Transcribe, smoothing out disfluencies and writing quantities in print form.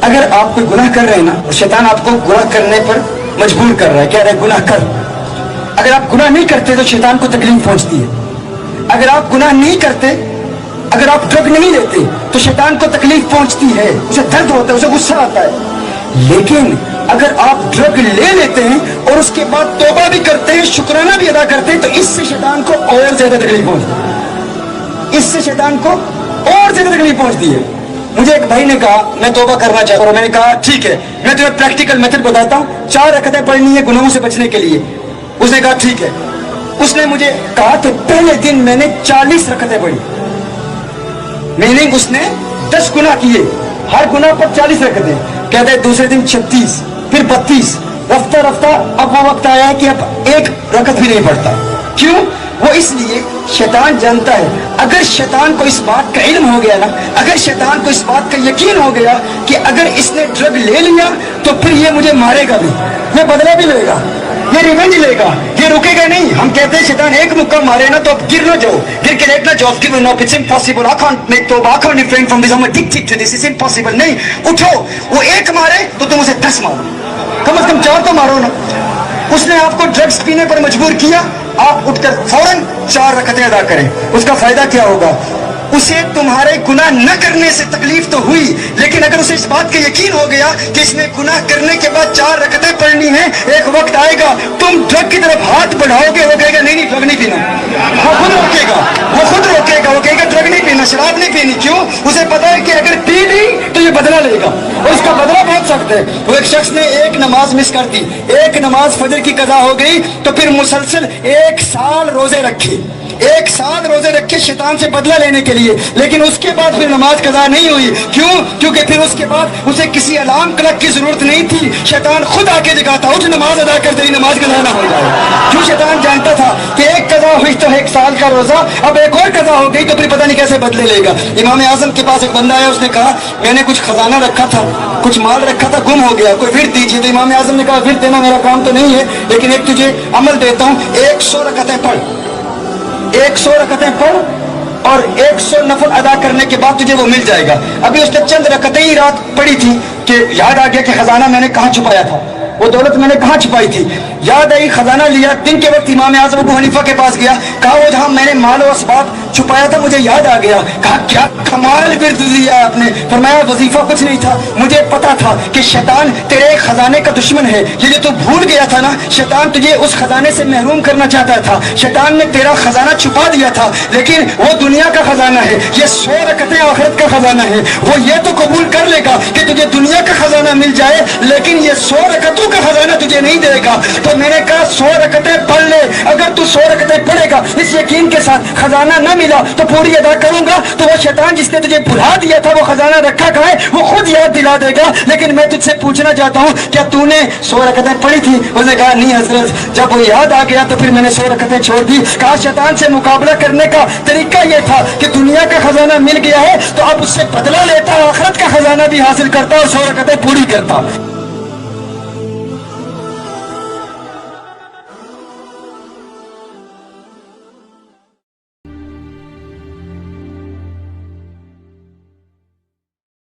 اگر آپ کوئی گناہ کر رہے ہیں نا اور شیطان آپ کو گناہ کرنے پر مجبور کر رہا ہے، کہہ رہا ہے گناہ کر، اگر آپ گناہ نہیں کرتے تو شیطان کو تکلیف پہنچتی ہے. اگر آپ گناہ نہیں کرتے، اگر آپ ڈرگ نہیں لیتے تو شیطان کو تکلیف پہنچتی ہے، اسے درد ہوتا ہے، اسے غصہ آتا ہے. لیکن اگر آپ ڈرگ لے لیتے ہیں اور اس کے بعد توبہ بھی کرتے ہیں، شکرانہ بھی ادا کرتے ہیں، تو اس سے شیطان کو اور زیادہ تکلیف پہنچتی ہے، اس سے شیطان کو اور زیادہ تکلیف پہنچتی ہے. مجھے ایک بھائی نے کہا میں توبہ کرنا چاہتا ہوں. میں نے کہا ٹھیک ہے، میں تمہیں پریکٹیکل میتھڈ بتاتا ہوں، 4 رکعتیں پڑھنی ہے گناہوں سے بچنے کے لیے. اس نے کہا ٹھیک ہے. اس نے مجھے کہا کہ پہلے دن میں نے 40 رکعتیں پڑھی، میننگ اس نے 10 گناہ کیے، ہر گناہ پر 40 رکعتیں. کہتے ہیں دوسرے دن 36، پھر 32. رفتہ رفتہ اب وہ وقت آیا ہے کہ اب 1 رکعت بھی نہیں پڑھتا. کیوں؟ وہ اس لیے شیطان جانتا ہے اگر شیطان کو اس بات کا علم ہو گیا نا، اگر شیطان کو اس بات کا یقین ہو گیا کہ اگر اس نے ڈرگ لے لیا تو پھر یہ مجھے مارے گا بھی، یہ بدلہ بھی لے گا، یہ ریونج لے گا، یہ رکے گا نہیں. ہم کہتے ہیں شیطان ایک مکہ مارے نا تو اب گر نہ جاؤ، گر کے لیٹ نہ جاؤ، give up, it's impossible, I can't make توبہ، I can't refrain from this, I am addicted to this, it's impossible. نہیں، اٹھو. وہ 1 مارے تو تم اسے 10 مارو، کم از کم 4 تو مارو نا. اس نے آپ کو ڈرگز پینے پر مجبور کیا، آپ اٹھ کر فوراً 4 رکعتیں ادا کریں. اس کا فائدہ کیا ہوگا؟ اسے تمہارے گناہ نہ کرنے سے تکلیف تو ہوئی، لیکن اگر اسے اس بات کا یقین ہو گیا کہ اس نے گناہ کرنے کے بعد 4 رکعتیں پڑھنی ہیں، ایک وقت آئے گا تم ڈرگ کی طرف ہاتھ بڑھاؤ گے، وہ کہے گا نہیں ڈرگ نہیں پینا. وہ خود روکے گا، وہ خود روکے گا، وہ کہے گا ڈرگ نہیں پینا، شراب نہیں پینی. کیوں؟ اسے پتا ہے کہ اگر پی لی تو یہ بدلہ لے گا اور اس کا بدلہ بہت سخت ہے. وہ ایک شخص نے 1 نماز مس کر دی، 1 نماز فجر کی قضا ہو گئی تو پھر مسلسل 1 سال روزے رکھے، 1 سال روزے رکھے شیطان سے بدلہ لینے کے لیے. لیکن اس کے بعد پھر نماز قضا نہیں ہوئی. کیوں؟ کیونکہ پھر اس کے بعد اسے کسی الارم کلک کی ضرورت نہیں تھی. شیطان خود آ کے جگاتا، اٹھ نماز ادا کر، تیری نماز قضا نہ ہو جائے. کیوں؟ شیطان جانتا تھا کہ 1 قضا ہوئی تو 1 سال کا روزہ، اب ایک اور قضا ہو گئی تو پھر پتہ نہیں کیسے بدلے لے گا. امام اعظم کے پاس ایک بندہ آیا، اس نے کہا میں نے کچھ خزانہ رکھا تھا، کچھ مال رکھا تھا، گم ہو گیا، کوئی ورد دیجیے. تو امام اعظم نے کہا ورد دینا میرا کام تو نہیں ہے، لیکن ایک تجھے عمل دیتا ہوں، 100 رکعتیں پڑھ، 100 رکعتیں پڑھ اور 100 نفل ادا کرنے کے بعد تجھے وہ مل جائے گا. ابھی اس نے چند رکعتیں ہی رات پڑھی تھی کہ یاد آ گیا کہ خزانہ میں نے کہاں چھپایا تھا، وہ دولت میں نے کہاں چھپائی تھی. یاد آئی، خزانہ لیا. دن کے وقت امام اعظم ابو حنیفہ کے پاس گیا، کہا وہ جہاں میں نے مال و اسباب چھپایا تھا مجھے یاد آ گیا. کہا کیا کمال ورد دیا آپ نے. فرمایا وظیفہ کچھ نہیں تھا، مجھے پتا تھا کہ شیطان تیرے ایک خزانے کا دشمن ہے. یہ جو تو بھول گیا تھا نا، شیطان تجھے اس خزانے سے محروم کرنا چاہتا تھا. شیطان نے تیرا خزانہ چھپا دیا تھا، لیکن وہ دنیا کا خزانہ ہے، یہ 100 رکعتیں آخرت کا خزانہ ہے. وہ یہ تو قبول کر لے گا کہ تجھے دنیا کا خزانہ مل جائے، لیکن یہ 100 رکعتوں کا خزانہ تجھے نہیں دے گا. تو میں نے کہا 100 رکعتیں پڑھ لے. اگر تو 100 رکعتیں پڑھے گا اس یقین کے ساتھ خزانہ نہ ملا تو پوری ادا کروں گا، تو وہ شیطان جس نے تجھے بھلا دیا تھا وہ خزانہ رکھا کہاں ہے وہ خود یاد دلا دے گا. لیکن میں تجھ سے پوچھنا چاہتا ہوں کیا تو نے 100 رکعتیں پڑھی تھی؟ اس نے کہا نہیں حضرت. جب وہ یاد آ گیا تو پھر میں نے 100 رکعتیں چھوڑ دی. کہا شیطان سے مقابلہ کرنے کا طریقہ یہ تھا کہ دنیا کا خزانہ مل گیا ہے تو اب اس سے بدلہ لیتا، آخرت کا خزانہ بھی حاصل کرتا اور 100 رکعتیں پوری کرتا.